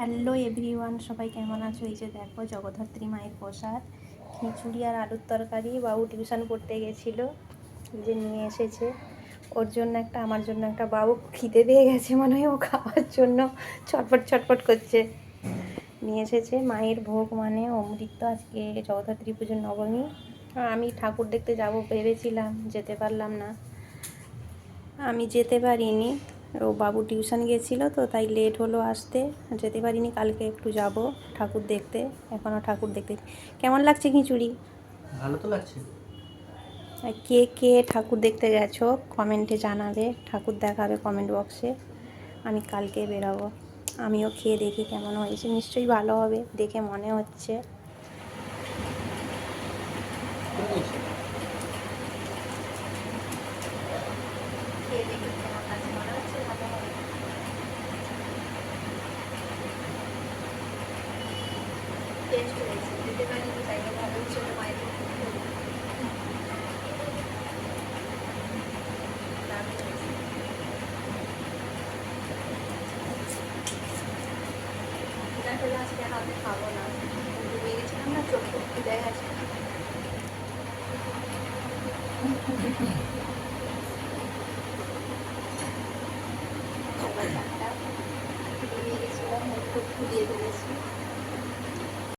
Hello everyone, সবাই কেমন আছো? এই যে দেখো জগদ্ধাত্রী মায়ের প্রসাদ, খিচুড়ি আর আলুর তরকারি। বাবু টিউশন পড়তে গেছিলো, যে নিয়ে এসেছে। ওর জন্য একটা, আমার জন্য একটা। বাবু খিদে পেয়ে গেছে মনে হয়, ও খাওয়ার জন্য ছটফট ছটফট করছে। নিয়ে এসেছে মায়ের ভোগ, মানে অমৃত। আজকে জগদ্ধাত্রী পুজোর নবমী। আমি ঠাকুর দেখতে যাব ভেবেছিলাম, যেতে পারলাম না। আমি যেতে পারিনি, ও বাবু টিউশন গেছিলো তো, তাই লেট হলো আসতে, যেতে পারিনি। কালকে একটু যাব ঠাকুর দেখতে। এখনও ঠাকুর দেখতে। কেমন লাগছে খিচুড়ি? ভালো তো লাগছে। কে কে ঠাকুর দেখতে গেছো কমেন্টে জানাবে, ঠাকুর দেখাবে কমেন্ট বক্সে। আমি কালকে বেরাবো, আমিও খেয়ে দেখি কেমন হয়েছে। নিশ্চয়ই ভালো হবে দেখে মনে হচ্ছে। খেয়ে দেখি কেমন লাগছে, মনে হচ্ছে ভালো হবে। টেস্ট হয়েছে, যেতে পারিনি, তাই ভালো ছিল মায়ের দারুণ হয়েছে। খিদা আজকে হাতে খাবো না, ডুবে গেছিলাম না, চোখ খুব খিদে গেছে। ডুবে গেছিলাম, মুখ টুক ফুলিয়ে ফেলেছি।